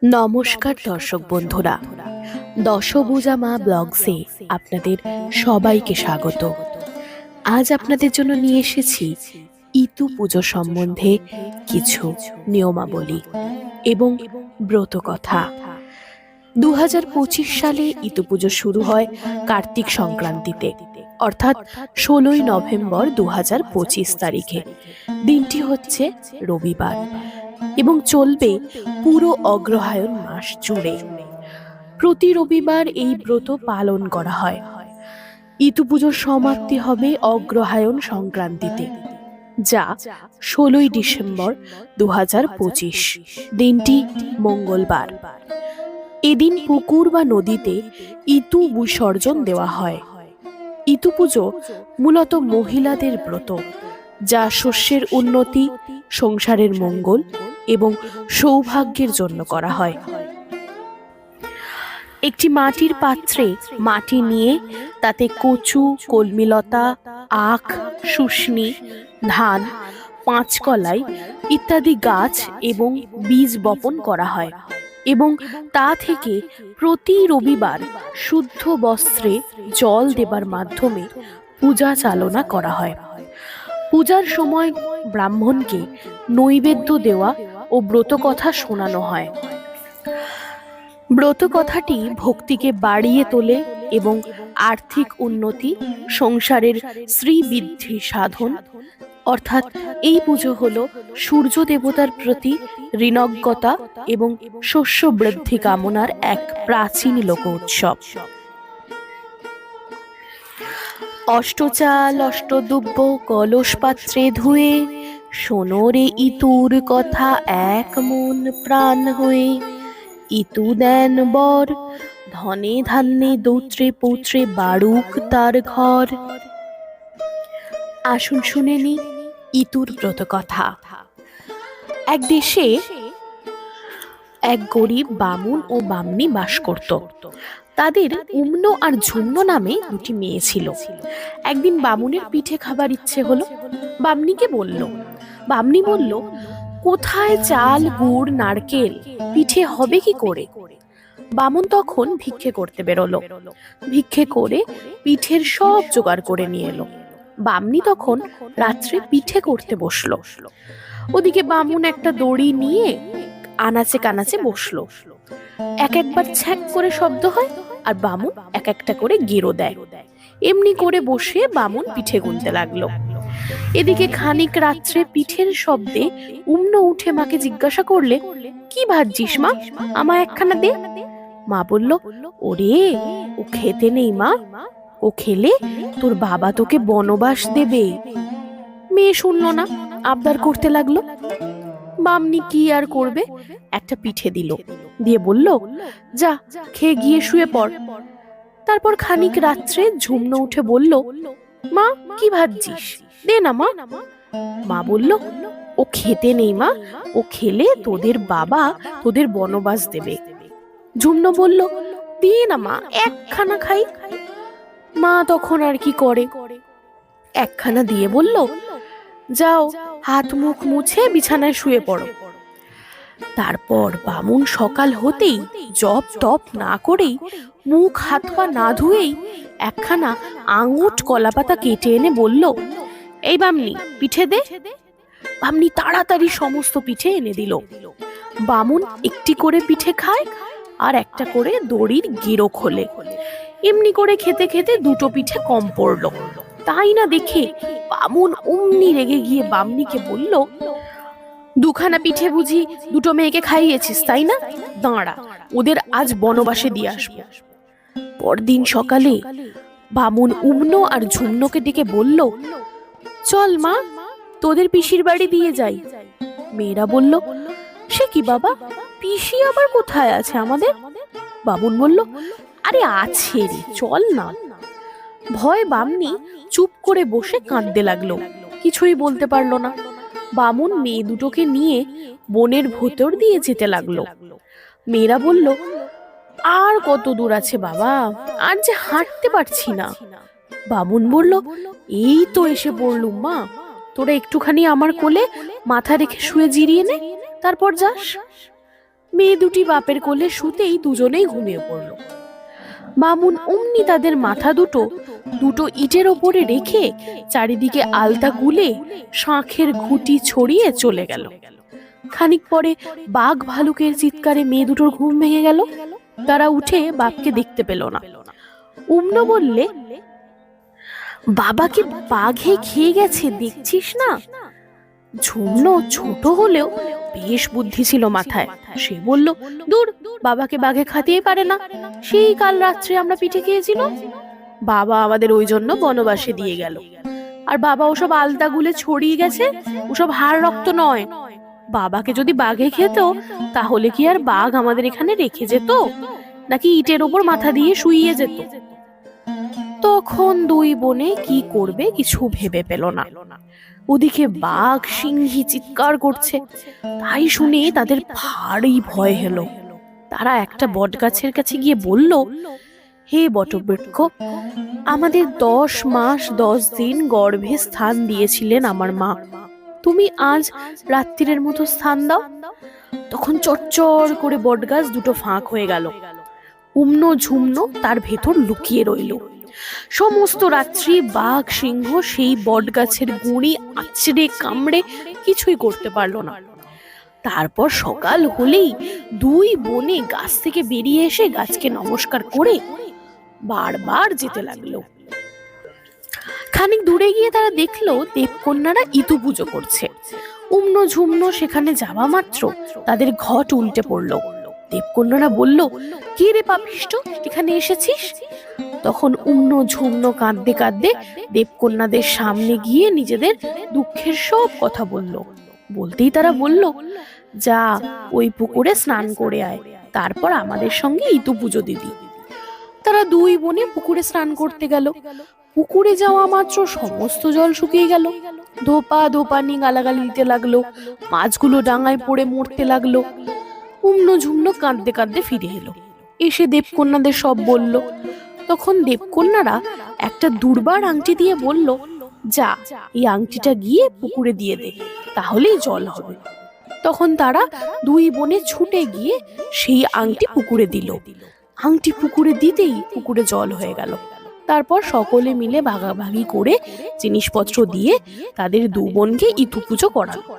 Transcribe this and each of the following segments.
নমস্কার দর্শক বন্ধুরা, দশভুজা মা ব্লগসে আপনাদের সবাইকে স্বাগত। আজ আপনাদের জন্য নিয়ে এসেছি ইতু পুজো সম্বন্ধে কিছু নিয়মাবলী এবং ব্রত কথা। 2025 সালে ইতু পুজো শুরু হয় কার্তিক সংক্রান্তিতে, অর্থাৎ 16ই নভেম্বর 2025 তারিখে। দিনটি হচ্ছে রবিবার এবং চলবে পুরো অগ্রহায়ণ মাস জুড়ে। প্রতি রবিবার এই ব্রত পালন করা হয়। ইতু পুজোর সমাপ্তি হবে অগ্রহায়ণ সংক্রান্তিতে, যা 16ই ডিসেম্বর 2025, দিনটি মঙ্গলবার। এদিন পুকুর বা নদীতে ইতু বিসর্জন দেওয়া হয়। ইতু পুজো মূলত মহিলাদের ব্রত, যা শস্যের উন্নতি, সংসারের মঙ্গল এবং সৌভাগ্যের জন্য করা হয়। একটি মাটির পাত্রে মাটি নিয়ে তাতে কচু, কলমিলতা, আখ, শুষ্নি, ধান, পাঁচকলাই ইত্যাদি গাছ এবং বীজ বপন করা হয় এবং তা থেকে প্রতি রবিবার শুদ্ধ বস্ত্রে জল দেবার মাধ্যমে পূজা চালনা করা হয়। পূজার সময় ব্রাহ্মণকে নৈবেদ্য দেওয়া ও ব্রতকথা শোনানো হয়। ব্রতকথাটি ভক্তিকে বাড়িয়ে তোলে এবং আর্থিক উন্নতি, সংসারের শ্রীবৃদ্ধি সাধন। অর্থাৎ এই পুজো হলো সূর্য দেবতার প্রতি ঋণজ্ঞতা এবং শস্য বৃদ্ধি কামনার এক প্রাচীন লোক উৎসব। অষ্টচাল অষ্টদুব্য কলস পাত্রে ধুয়ে, শোনো রে ইতুর কথা এক মন প্রাণ হয়ে। ইতু দেন বর, ধনে ধান্যে দৌত্রে পৌত্রে বাড়ুক তার ঘর। আসুন শুনে নি ইতুর ব্রত কথা। এক দেশে এক গরিব বামুন ও বামনি বাস করত। তাদের উম্ন আর ঝুম্ন নামে দুটি মেয়ে ছিল। একদিন বামুনের পিঠে খাবার ইচ্ছে হলো। বামনি বলল, কোথায় চাল, গুড়, নারকেল? পিঠে হবে কি করে? বামুন তখন ভিক্ষে করতে বেরোলো। ভিক্ষে করে পিঠের সব জোগাড় করে নিয়ে এলো। বামনি তখন রাত্রে পিঠে করতে বসলো। ওদিকে বামুন একটা দড়ি নিয়ে আনাচে কানাচে বসলো। একবার ছ্যাঁক করে শব্দ হয় আর বামুন এক একটা করে গেরো দেয়। এমনি করে বসে বামুন পিঠে গুনতে লাগলো। এদিকে খানিক রাত্রে পিঠের শব্দে উম্ন উঠে মাকে জিজ্ঞাসা করলে, কি ভাজছিস মা, আমায় একখানা দে। মা বলল, ওরে, ও খেতে নেই মা, ও খেলে তোর বাবা তোকে বনবাস দেবে। মেয়ে শুনলো না, আবদার করতে লাগলো। বামনি কি আর করবে, একটা পিঠে দিল, দিয়ে বলল, যা খেয়ে গিয়ে শুয়ে পড়। তারপর খানিক রাত্রে ঝুমনো উঠে বলল, মা কি ভাজছিস, দে না মা। মা বলল, ও খেতে নেই মা, ও খেলে তোদের বাবা তোদের বনবাস দেবে। ঝুমনো বলল, দিয়ে না মা, একখানা খাই। মা তখন আর কি করে, একখানা দিয়ে বলল, যাও হাত মুখ মুছে বিছানায় শুয়ে পড়ো। তারপর বামুন সকাল হতেই জপ টপ না করেই, মুখ হাত পা না ধুয়েই একখানা আঙুট কলাপাতা কেটে এনে বলল, এই বামনি পিঠে দে। বামনি তাড়াতাড়ি সমস্ত পিঠে এনে দিল। বামুন একটি করে পিঠে খায় আর একটা করে দড়ির গেরো খোলে। এমনি করে খেতে খেতে দুটো পিঠে কম পড়ল। তাই না দেখে বামুন অমনি রেগে গিয়ে বামনিকে বলল, দুখানা পিঠে বুঝি দুটো মেয়েকে খাইয়েছিস তাই না? দাঁড়া, ওদের আজ বনবাসে দিয়ে আসবো। পরদিন সকালে বামুন উম্ন আর ঝুমনোকে ডেকে বলল, চল মা, তোদের পিসির বাড়ি দিয়ে যাই। মেয়েরা বলল, সে কি বাবা, পিসি আবার কোথায় আছে আমাদের? বামুন বলল, আরে আছে রে, চল না। ভয় বামনি চুপ করে বসে কাঁদতে লাগলো, কিছুই বলতে পারলো না। বামুন মেয়ে দুটোকে নিয়ে বনের ভেতর দিয়ে যেতে লাগলো। মেয়েরা বলল, আর কত দূর আছে বাবা, আর যে হাঁটতে পারছি না। বামুন বলল, এই তো এসে পড়লুম মা, তোরা একটুখানি আমার কোলে মাথা রেখে শুয়ে জিরিয়ে নে, তারপর যাস। মেয়ে দুটি বাপের কোলে শুতেই দুজনেই ঘুমিয়ে পড়ল। বামুন অমনি তাদের মাথা দুটো দুটো ইটের ওপরে রেখে চারিদিকে আলতা গুলে শাঁখের ঘুঁটি ছড়িয়ে চলে গেল। খানিক পরে বাঘ ভালুকের চিৎকারে মেয়ে দুটোর ঘুম ভেঙে গেল। তারা উঠে বাপকে দেখতে পেল না। উম্ন বললে, বাবাকে বাঘে খেয়ে গেছে দেখছিস না? ঝুমন ছোট হলেও বেশ বুদ্ধি ছিল মাথায়। সে বলল, দূর, বাবাকে বাঘে খাতেই পারে না। সেই কাল রাত্রে আমরা পিঠে খেয়েছিল, বাবা আমাদের ওই জন্য বনবাসে দিয়ে গেল। আর বাবা ওসব আলতা গুলে ছড়িয়ে গেছে, ওসব হাড় রক্ত নয়। বাবাকে যদি বাঘে খেত তাহলে কি আর বাঘ আমাদের এখানে রেখে যেত, নাকি ইটের ওপর মাথা দিয়ে শুইয়ে যেত? তখন দুই বোনে কি করবে কিছু ভেবে পেল না। ওদিকে বাঘ সিংহী চিৎকার করছে, তাই শুনে তাদের ভারী ভয় হলো। তারা একটা বট গাছের কাছে গিয়ে বলল, হে বটবৃক্ষ, আমাদের 10 মাস 10 দিন গর্ভে স্থান দিয়েছিলেন আমার মা, তুমি আজ রাত্রির মতো স্থান দাও। তখন চটচর করে বটগাছ দুটো ফাঁক হয়ে গেল। উম্ন ঝুমন তার ভেতর লুকিয়ে রইল। সমস্ত রাত্রি বাঘ সিংহ সেই বটগাছের গুঁড়ি আঁচড়ে কামড়ে কিছুই করতে পারল না। তারপর সকাল হলেই দুই বোনে গাছ থেকে বেরিয়ে এসে গাছকে নমস্কার করে বারবার যেতে লাগলো। খানিক দূরে গিয়ে তারা দেখলো দেবকন্যারা ইতু পুজো করছে। উম্ন ঝুমন সেখানে যাওয়া মাত্র তাদের ঘট উল্টে পড়লো। দেবকন্যারা বলল, কে রে পাপিষ্ট, এখানে এসেছিস? তখন উম্ন ঝুমন কাঁদতে কাঁদতে দেবকন্যাদের সামনে গিয়ে নিজেদের দুঃখের সব কথা বলল। বলতেই তারা বলল, যা, ওই পুকুরে স্নান করে আয়, তারপর আমাদের সঙ্গে ইতু পুজো দিবি। তারা দুই বোনে পুকুরে স্নান করতে গেল। পুকুরে যাওয়া মাত্র সমস্ত জল শুকিয়ে গেল। ধোপা ধোপানি গালাগালি দিতে লাগলো, মাছগুলো ডাঙায় পড়ে মরতে লাগলো। উম্ন ঝুমন কাঁদতে কাঁদতে ফিরে এলো, এসে দেবকন্যাদের সব বলল। তখন দেবকন্যারা একটা দুর্বার আংটি দিয়ে বলল, যা, এই আংটিটা গিয়ে পুকুরে দিয়ে দে, তাহলেই জল হবে। তখন তারা দুই বোনে ছুটে গিয়ে সেই আংটি পুকুরে দিল। আংটি পুকুরে দিতেই পুকুরে জল হয়ে গেল। তারপর সকলে মিলে ভাগাভাগি করে জিনিসপত্র দিয়ে তাদের দু বোনকে ইতু পুজো করালো।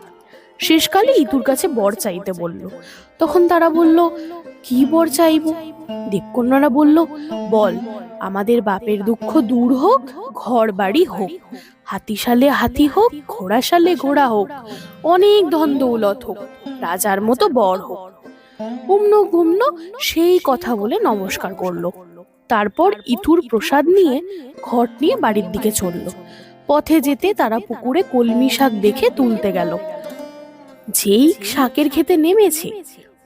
শেষকালে ইতুর কাছে বর চাইতে বলল। তখন তারা বলল, কি বর চাইব? দেবকন্যারা বলল, বল, আমাদের বাপের দুঃখ দূর হোক, ঘর বাড়ি হোক, হাতিশালে হাতি হোক, ঘোড়াশালে ঘোড়া হোক, অনেক ধন দৌলত হোক, রাজার মতো বর হোক। উম্ন গুম্ন সেই কথা বলে নমস্কার করলো। তারপর ইতুর প্রসাদ নিয়ে ঘট নিয়ে বাড়ির দিকে চলল। পথে যেতে তারা পুকুরে কলমি শাক দেখে তুলতে গেল। যেই শাকের খেতে নেমেছে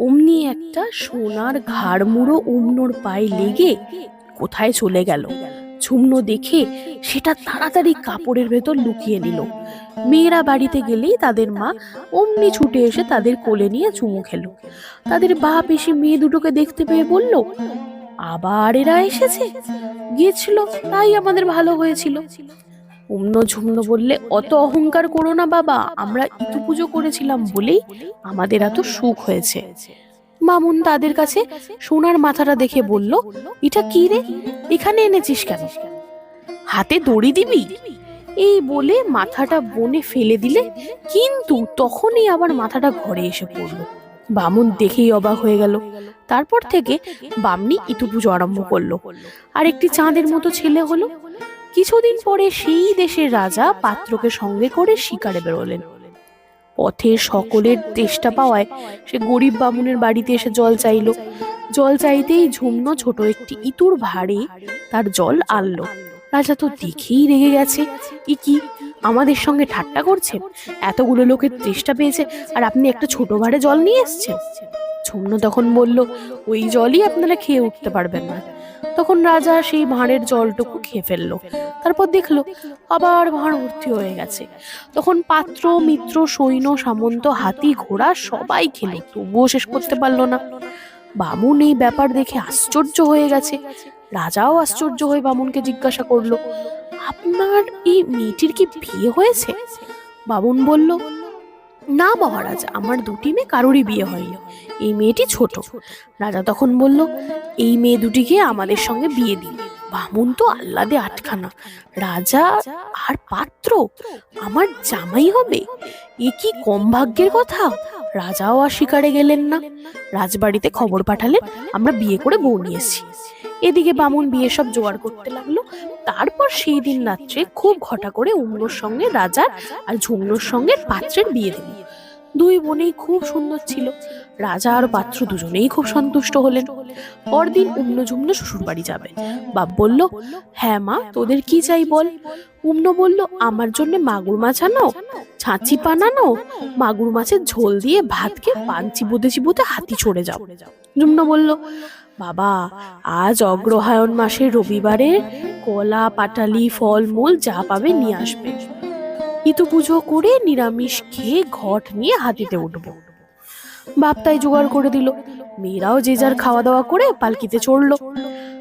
অমনি একটা সোনার ঘাড়মুড়ো উম্নর পায়ে লেগে কোথায় চলে গেল। ঝুমন দেখে সেটা তাড়াতাড়ি কাপড়ের ভেতর লুকিয়ে নিল। মেয়েরা বাড়িতে গেলেই তাদের মা অমনি ছুটে এসে তাদের কোলে নিয়ে চুমু খেলো। তাদের বাপ এসে মেয়ে দুটোকে দেখতে পেয়ে বলল, আবার এরা এসেছে, গিয়েছিল তাই আমাদের ভালো হয়েছিল। উম্ন ঝুমন বললে, অত অহংকার করো না বাবা, আমরা ইতু পুজো করেছিলাম বলেই আমাদের এত সুখ হয়েছে। মামুন তাদের কাছে সোনার মাথাটা দেখে বলল, এটা কি রে, এখানে এনেছিস কেন? হাতে দড়ি দিবি? এই বলে মাথাটা বনে ফেলে দিলে, কিন্তু তখনই আবার মাথাটা ঘরে এসে পড়ল। বামুন দেখেই অবাক হয়ে গেল। তারপর থেকে বামনি ইতু পুজো আরম্ভ করলো। আর একটি চাঁদের মতো ছেলে হলো। কিছুদিন পরে সেই দেশের রাজা পাত্রকে সঙ্গে করে শিকারে বেরোলেন। পথে সকলের তেষ্টা পাওয়ায় সে গরিব বামুনের বাড়িতে এসে জল চাইল। জল চাইতেই ঝুমন ছোট একটি ইতুর ভাড়ে তার জল আনলো। রাজা তো দেখেই রেগে গেছে, কি আমাদের সঙ্গে ঠাট্টা করছেন? এতগুলো লোকের তেষ্টা পেয়েছে আর আপনি একটা ছোট ভাড়ে জল নিয়ে এসছেন। ঝুমন তখন বলল, ওই জলই আপনারা খেয়ে উঠতে পারবেন না। তখন রাজা সেই ভাঁড়ের জলটুকু খেয়ে ফেললো। তারপর দেখলো আবার ভাঁড় ভর্তি হয়ে গেছে। তখন পাত্র মিত্র সৈন্য সামন্ত হাতি ঘোড়া সবাই খেলো, তবুও শেষ করতে পারলো না। বামুন এই ব্যাপার দেখে আশ্চর্য হয়ে গেছে। রাজাও আশ্চর্য হয়ে বামুনকে জিজ্ঞাসা করলো, আপনার এই মেয়েটির কি বিয়ে হয়েছে? বামুন বলল, না মহারাজ, আমার দুটি মেয়ে কারোরই বিয়ে হয়নি, এই মেয়েটি ছোট। রাজা তখন বলল, এই মেয়ে দুটিকে আমাদের সঙ্গে বিয়ে দিন। বামুন তো আহ্লাদে আটখানা, রাজা আর পাত্র আমার জামাই হবে, এ কি কম ভাগ্যের কথা। রাজাও আর শিকারে গেলেন না, রাজবাড়িতে খবর পাঠালেন আমরা বিয়ে করে বউ নিয়ে এসেছি। এদিকে বামুন বিয়ে সব জোগাড় করতে লাগলো। তারপর সেই দিন রাত্রে খুব ঘটা করে উমনোর সঙ্গে রাজার আর ঝুমনোর সঙ্গে পাত্রের বিয়ে দিল। দুই বোনেই খুব সুন্দর ছিল, রাজা আর পাত্র দুজনেই খুব সন্তুষ্ট হলেন। পরদিন উমনো ঝুমনো শ্বশুর বাড়ি যাবে। বাপ বলল, হ্যাঁ মা, তোদের কি চাই বল। উমনো বলল, আমার জন্য মাগুর মাছ আনো, ছাঁচি বানানো, মাগুর মাছের ঝোল দিয়ে ভাতকে পান চিবোতে চিবোতে হাতি চড়ে যাও। ঝুমনো বলল, বাবা, আজ অগ্রহায়ণ মাসের রবিবারে কলা পাটালি ফলমূল যা পাবে নিয়ে আসবে, ইতু পুজো করে নিরামিষ খেয়ে ঘট নিয়ে হাতিতে উঠবো। বাপ তাই জোগাড় করে দিল। মেয়েরাও যে যার খাওয়া দাওয়া করে পালকিতে চড়লো।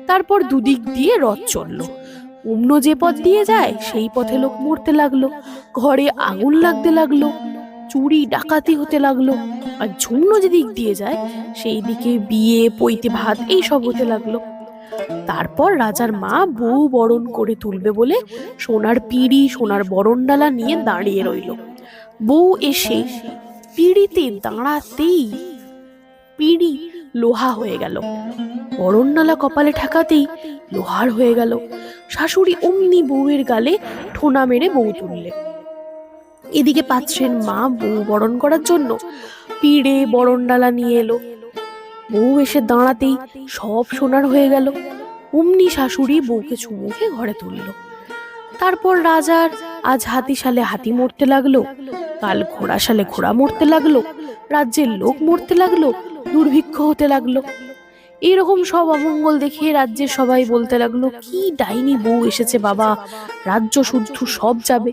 তারপর দুদিক দিয়ে রথ চললো। উমনো যে পথ দিয়ে যায় সেই পথে লোক মরতে লাগলো, ঘরে আগুন লাগতে লাগলো, চুরি ডাকাতি হতে লাগলো। আর ঝুমনো যে দিক দিয়ে যায় সেই দিকে বিয়ে পৈতে ভাত এই সব হতে লাগলো। তারপর রাজার মা বউ বরণ করে তুলবে বলে সোনার পিঁড়ি সোনার বরণডালা নিয়ে দাঁড়িয়ে রইল। বউ এসে পিঁড়িতে দাঁড়াতেই পিঁড়ি লোহা হয়ে গেল, বরণডালা কপালে ঠেকাতেই লোহার হয়ে গেল। শাশুড়ি অমনি বউয়ের গালে ঠোনা মেরে বউ তুললে। এদিকে পাত্রের মা বউ বরণ করার জন্য পিঁড়ে বরণডালা নিয়ে এলো। বউ এসে দাঁড়াতেই সব সোনার হয়ে গেল। অমনি শাশুড়ি বউকে চুমুকে ঘরে তুললো। তারপর রাজার আজ হাতি সালে হাতি মরতে লাগলো, কাল ঘোড়া সালে ঘোড়া মরতে লাগলো, রাজ্যের লোক মরতে লাগলো, দুর্ভিক্ষ হতে লাগলো। এরকম সব অমঙ্গল দেখে রাজ্যের সবাই বলতে লাগলো, কি ডাইনি বউ এসেছে বাবা, রাজ্য শুদ্ধ সব যাবে।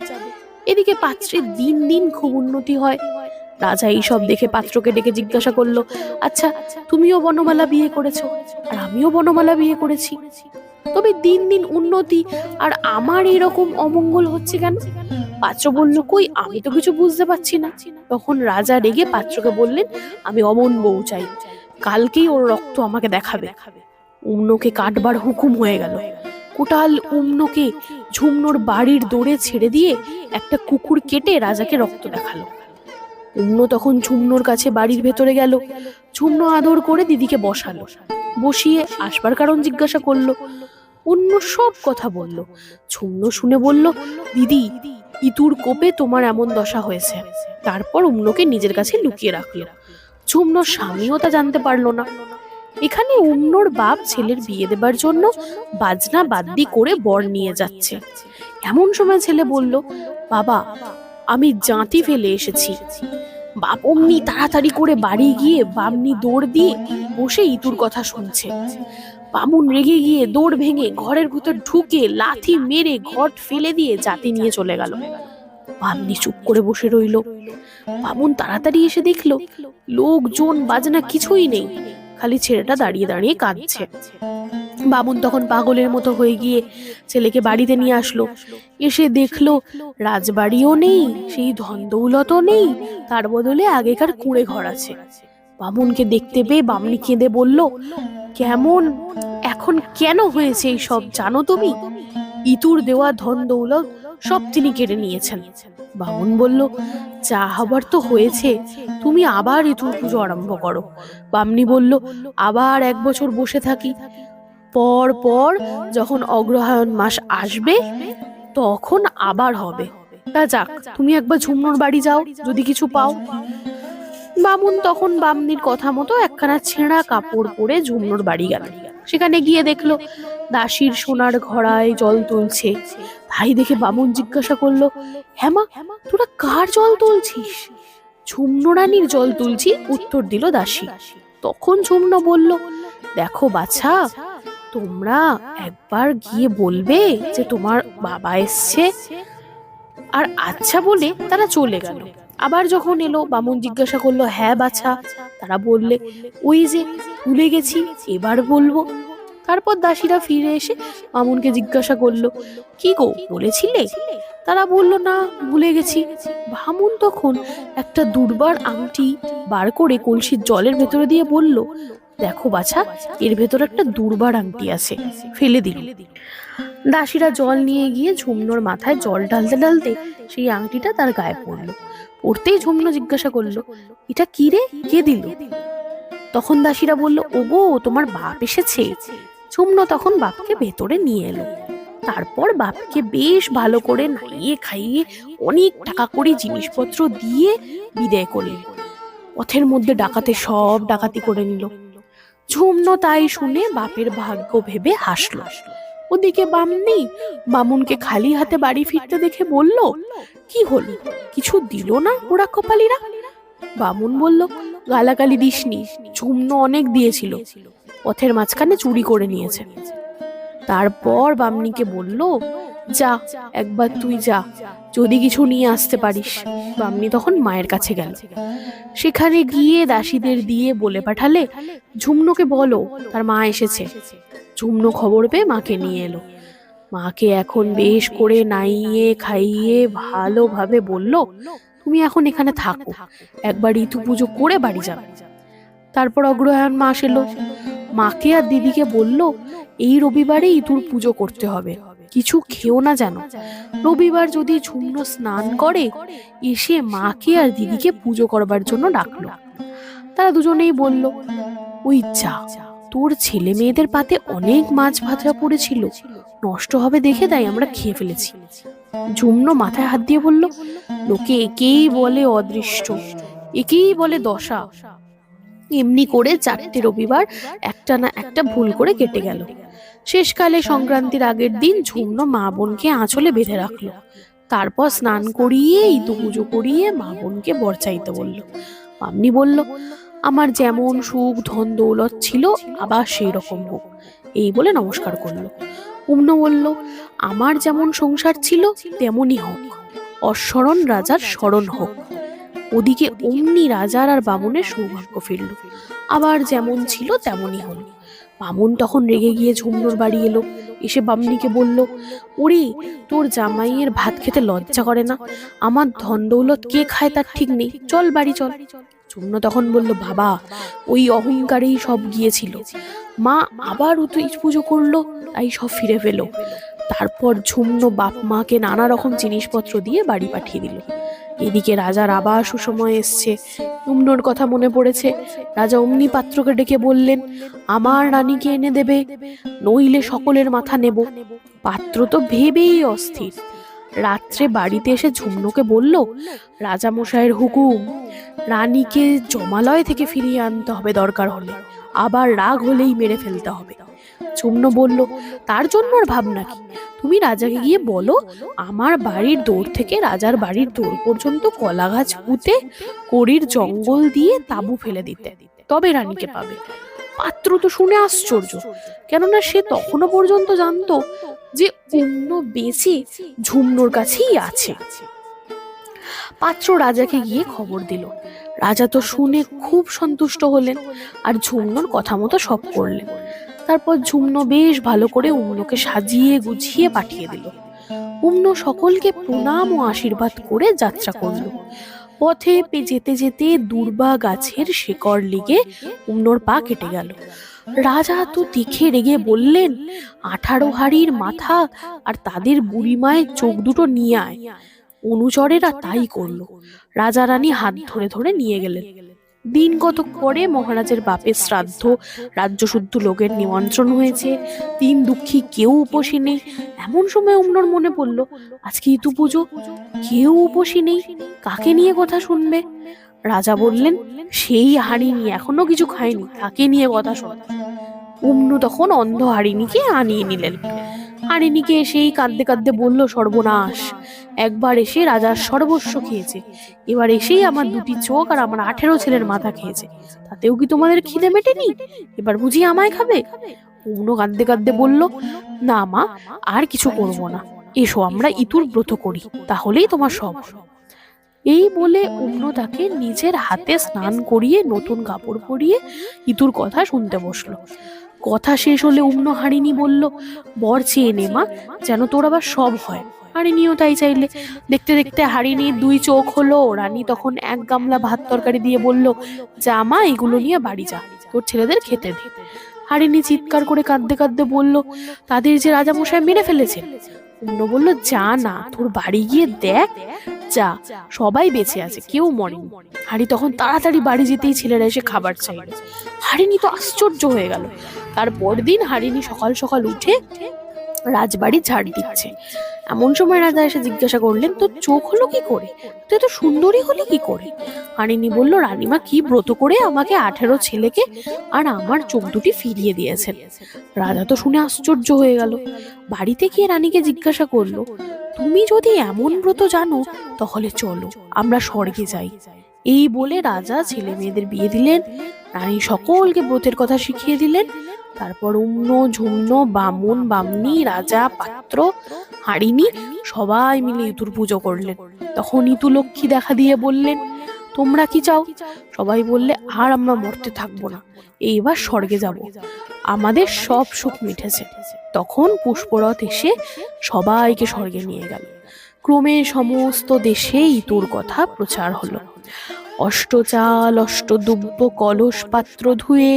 এদিকে পাত্রের দিন দিন খুব উন্নতি হয়। রাজা এই সব দেখে পাত্রকে ডেকে জিজ্ঞাসা করলো, আচ্ছা, তুমিও বনমালা বিয়ে করেছো আর আমিও বনমালা বিয়ে করেছি, তবে দিন দিন উন্নতি আর আমার এরকম অমঙ্গল হচ্ছে কেন? পাত্র বলল, কই, আমি তো কিছু বুঝতে পারছি না। তখন রাজা রেগে পাত্রকে বললেন, আমি অমন বউ চাই, কালকেই ওর রক্ত আমাকে দেখাবে। উমনোকে কাটবার হুকুম হয়ে গেল। কোটাল উমনোকে ঝুমনোর বাড়ির দৌড়ে ছেড়ে দিয়ে একটা কুকুর কেটে রাজাকে রক্ত দেখালো। উমনো তখন ঝুমনোর কাছে বাড়ির ভেতরে গেল। ঝুমনো আদর করে দিদিকে বসালো, বসিয়ে আসবার কারণ জিজ্ঞাসা করলো। অন্য সব কথা বলল। ঝুমনো শুনে বলল, দিদি, ইতুর কোপে তোমার এমন দশা হয়েছে। তারপর উমনোকে নিজের কাছে লুকিয়ে রাখলো। ঝুমনোর স্বামীও তা জানতে পারলো না। এখানে উমনোর বাপ ছেলের বিয়ে দেবার জন্য বাজনা বাদ্যি করে বর নিয়ে যাচ্ছে। এমন সময় ছেলে বলল, বাবা, আমি জাঁতি ফেলে এসেছি। বাপ অমনি তাড়াতাড়ি করে বাড়ি গিয়ে বামনি দৌড় দিয়ে বসে ইতুর কথা শুনছে। বামুন রেগে গিয়ে দৌড় ভেঙে ঘরের ভিতর ঢুকে লাথি মেরে ঘট ফেলে দিয়ে জাতি নিয়ে চলে গেল। বামনি চুপ করে বসে রইল। বামুন তাড়াতাড়ি এসে দেখলো লোকজন বাজনা কিছুই নেই, খালি ছেলেটা দাঁড়িয়ে দাঁড়িয়ে কাঁদছে। বামুন তখন পাগলের মতো হয়ে গিয়ে ছেলেকে বাড়িতে নিয়ে আসলো। এসে দেখলো রাজবাড়িও নেই, সেই ধন দৌলতও নেই, তার বদলে আগেকার কুঁড়ে ঘর আছে। বামুনকে দেখতে পেয়ে বামনি কেঁদে বলল, কেমন এখন কেন হয়েছে এই সব জানো তুমি? ইতুর দেওয়া ধন দৌলত সব তিনি কেড়ে নিয়েছেন। বামুন বলল, যা হবার তো হয়েছে, তুমি আবার ইতুর পুজো আরম্ভ করো। বামনি বলল, আবার 1 বছর বসে থাকি, পর পর যখন অগ্রহায়ণ মাস আসবে তখন আবার হবে। তা যাক, তুমি একবার ঝুমনোর বাড়ি যাও, যদি কিছু পাও। বামুন তখন বামনির কথা মতো একখানা ছেঁড়া কাপড় পরে ঝুমনোর বাড়ি গেল। সেখানে গিয়ে দেখলো দাসীর সোনার ঘড়ায় জল তুলছে। তাই দেখে বামুন জিজ্ঞাসা করলো, হ্যাঁ মা, তোরা কার জল তুলছিস? ঝুমনো রানীর জল তুলছি, উত্তর দিল দাসী। তখন ঝুমনো বলল, দেখো বাছা, তোমরা একবার গিয়ে বলবে যে তোমার বাবা এসছে। আর আচ্ছা বলে তারা চলে গেল। আবার যখন এলো, বামুন জিজ্ঞাসা করলো, হ্যাঁ বাছা? তারা বললে, ওই যে ভুলে গেছি, এবার বলবো। তারপর দাসীরা ফিরে এসে বামুনকে জিজ্ঞাসা করলো, কি গো বলেছিলে? তারা বলল, না, ভুলে গেছি। বামুন তখন একটা দুর্বার আংটি বার করে কলসির জলের ভেতরে দিয়ে বলল, দেখো বাছা, এর ভেতর একটা দুর্বার আংটি আছে, ফেলে দিল। দাসীরা জল নিয়ে গিয়ে ঝুমনোর মাথায় জল ঢালতে ঢালতে সেই আংটিটা তার গায়ে পড়লো। পড়তেই ঝুমনো জিজ্ঞাসা করলো, এটা কি রে, কে দিল? তখন দাসীরা বলল, ওগো, তোমার বাপ এসেছে। ঝুমনো তখন বাপকে ভেতরে নিয়ে এলো। তারপর বাপকে বেশ ভালো করে নাইয়ে খাইয়ে অনেক টাকা করে জিনিসপত্র দিয়ে বিদায় করলেন। পথের মধ্যে ডাকাতে সব ডাকাতি করে নিল। ঝুমনো তাই শুনে বাপের ভাগ্য ভেবে হাসলো। ওদিকে বামনি বামুনকে খালি হাতে বাড়ি ফিরতে দেখে বলল, কি হলো, কিছু দিল না ওরা কপালীরা? বামুন বলল, গালাগালি দিসনি, ঝুমনো অনেক দিয়েছিল, পথের মাঝখানে চুরি করে নিয়েছে। তারপর বামনিকে বলল, যা, একবার তুই যা, যদি কিছু নিয়ে আসতে পারিস। বামনি তখন মায়ের কাছে গেল। সেখানে গিয়ে দাসীদের দিয়ে বলে পাঠালে, ঝুমনোকে বলো তার মা এসেছে। ঝুমনো খবর পেয়ে মাকে নিয়ে এলো। মাকে এখন বেশ করে নাইয়ে খাইয়ে ভালোভাবে বলল, তুমি এখন এখানে থাকো, একবার ঋতু পুজো করে বাড়ি যাবে। তারপর অগ্রহায়ণ মাস এলো। মাকে আর দিদিকে বলল, এই রবিবারে ইতুর পুজো করতে হবে, কিছু খেও না যেন। রবিবার যদি ঝুমনো স্নান করে এসে মাকে আর দিদিকে পুজো করবার জন্য ডাকলো। তারা দুজনেই বলল, ওই যা, তোর ছেলে মেয়েদের পাতে অনেক মাছ ভাজা পড়েছিল, নষ্ট হবে দেখে তাই আমরা খেয়ে ফেলেছি। ঝুমনো মাথায় হাত দিয়ে বলল, লোকে একেই বলে অদৃষ্ট, একেই বলে দশা। এমনি করে 4টে রবিবার একটা না একটা ভুল করে কেটে গেল। শেষকালে সংক্রান্তির আগের দিন ঝুমনো মা বোনকে আঁচলে বেঁধে রাখলো। তারপর স্নান করিয়ে ইতু পুজো করিয়ে মা বোনকে বর চাইতে বলল। মামনি বলল, আমার যেমন সুখ ধন দৌলত ছিল আবার সেই রকম হোক, এই বলে নমস্কার করলো। উমনো বলল, আমার যেমন সংসার ছিল তেমনই হোক, অস্মরণ রাজার স্মরণ হোক। ওদিকে অমনি রাজার আর বামুনের সৌভাগ্য ফিরল, আবার যেমন ছিল তেমনই হলো। বামুন তখন রেগে গিয়ে ঝুমনোর বাড়ি এলো। এসে বামনিকে বলল, ওরে, তোর জামাইয়ের ভাত খেতে লজ্জা করে না? আমার ধন দৌলত কে খায় তার ঠিক নেই, চল বাড়ি চল। ঝুমনো তখন বলল, বাবা, ওই অহংকারেই সব গিয়েছিল, মা আবার পুজো করলো তাই সব ফিরে পেলো। তারপর ঝুমনো বাপ মাকে নানা রকম জিনিসপত্র দিয়ে বাড়ি পাঠিয়ে দিল। এদিকে রাজার আবার সুসময় এসছে। উমনোর কথা মনে পড়েছে। রাজা অমনি পাত্রকে ডেকে বললেন, আমার রানীকে এনে দেবে, নইলে সকলের মাথা নেব। পাত্র তো ভেবেই অস্থির। রাত্রে বাড়িতে এসে ঝুমনোকে বলল, রাজা মশাইয়ের হুকুম, রানীকে জমালয় থেকে ফিরিয়ে আনতে হবে, দরকার হলে আবার রাগ হলেই মেরে ফেলতে হবে। ঝুমনো বলল, তার জন্য আর ভাবনা কি, তুমি রাজাকে গিয়ে বলো আমার বাড়ির দৌড় থেকে রাজার বাড়ির দৌড় পর্যন্ত কলা গাছ পুঁতে কড়ির জঙ্গল দিয়ে তাঁবু ফেলে দিতে, তবে রানীকে পাবে। পাত্র তো শুনে আশ্চর্য, কেননা সে তখনও পর্যন্ত জানতো যে অন্য বেঁচে ঝুমনোর কাছেই আছে। পাত্র রাজাকে গিয়ে খবর দিল। রাজা তো শুনে খুব সন্তুষ্ট হলেন আর ঝুমনোর কথা মতো সব করলেন। তারপর ঝুমনো বেশ ভালো করে উমনোকে সাজিয়ে গুছিয়ে পাঠিয়ে দিল। উমনো সকলকে প্রণাম ও আশীর্বাদ করে যাত্রা করল। পথে যেতে যেতে দুর্বা গাছের শেকড় লেগে উমনোর পা কেটে গেল। রাজা তো দেখে রেগে বললেন, 18 হাড়ির মাথা আর তাদের বুড়ি মায়ের চোখ দুটো নিয়ে আয়। অনুচরেরা তাই করলো। রাজা রানী হাত ধরে ধরে নিয়ে গেলেন। দিন কতক পরে মহারাজের বাপের শ্রাদ্ধ, রাজ্যশুদ্ধ লোকের নিমন্ত্রণ হয়েছে, 3 দুঃখী কেউ উপসী নেই। এমন সময় উমনোর মনে পড়ল, আজকে ইতু পুজো, কেউ উপসী নেই, কাকে নিয়ে কথা শুনবে? রাজা বললেন, সেই হারিণী এখনো কিছু খায়নি, তাকে নিয়ে কথা শোন। উমনু তখন অন্ধ হারিণীকে আনিয়ে নিলেন। হারিণীকে এসেই কাঁদতে কাঁদতে বলল, সর্বনাশ, একবার এসে রাজার সর্বস্ব খেয়েছে, এবার এসেই আমার 2টি চোখ আর আমার 18 ছেলের মাথা খেয়েছে, তাতেও কি তোমাদের খিদে মেটেনি? এবার বুঝি আমায় খাবে? উমনু কাঁদতে কাঁদতে বলল, না মা, আর কিছু করবো না, এসো আমরা ইতুর ব্রত করি, তাহলেই তোমার সব। এই বলে উমনু তাকে নিজের হাতে স্নান করিয়ে নতুন কাপড় পরিয়ে ইতুর কথা শুনতে বসলো। কথা শেষ হলে অন্য হারিনি বলল, বর চেয়ে নে মা, যেন তোর আবার সব হয়। হারিনিও তাই চাইলে। দেখতে দেখতে হারিনির 2 চোখ হলো। রানী তখন 1 গামলা ভাত তরকারি দিয়ে বলল, যা মা, এগুলো নিয়ে বাড়ি যা, তোর ছেলেদের খেতে দে। হারিনি চিৎকার করে কাঁদতে কাঁদতে বলল, তাদের যে রাজামশাই মেরে ফেলেছে। অন্য বলল, যা না, তোর বাড়ি গিয়ে দেখ, যা, সবাই বেঁচে আছে, কেউ মরেনি। হারি তখন তাড়াতাড়ি বাড়ি যেতেই ছেলেরা এসে খাবার চাইল। হারিনি তো আশ্চর্য হয়ে গেল। তারপর দিন হারিনি সকাল সকাল উঠে রাজবাড়ি ঝাড় দিচ্ছে। এমন সময় রাজা এসে জিজ্ঞাসা করলেন, তোর চোখ হলো কি করে, তুই তো সুন্দরী হলি কি করে? হারিনি বলল, রানীমা কি ব্রত করে আমাকে 18 ছেলেকে আর আমার চোখ দুটি ফিরিয়ে দিয়েছেন। রাজা তো শুনে আশ্চর্য হয়ে গেল। বাড়িতে গিয়ে রানীকে জিজ্ঞাসা করলো, তুমি যদি এমন ব্রত জানো তাহলে চলো, আমরা স্বর্গে যাই। এই বলে রাজা ছেলে মেয়েদের বিয়ে দিলেন। রানী সকলকে ব্রতের কথা শিখিয়ে দিলেন। তারপর উম্ন ঝুম্ন, বামুন বামনি, রাজা, পাত্র, হারিনি সবাই মিলে ইতুর পুজো করলেন। তখন ইতু লক্ষ্মী দেখা দিয়ে বললেন, তোমরা কি চাও? সবাই বললে, আর আমরা মরতে থাকবো না, এইবার স্বর্গে যাব, আমাদের সব সুখ মিটেছে। তখন পুষ্পরথ এসে সবাইকে স্বর্গে নিয়ে গেল। ক্রমে সমস্ত দেশে ইতুর কথা প্রচার হলো। অষ্টচাল অষ্টদুব্য কলস পাত্র ধুয়ে,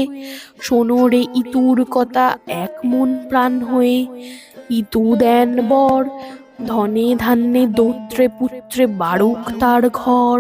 শোনো রে ইতুর কথা এক মন প্রাণ হয়ে। ইতু দেন বর, ধনে ধান্যে দৌত্রে পুত্রে বাড়ুক তার ঘর।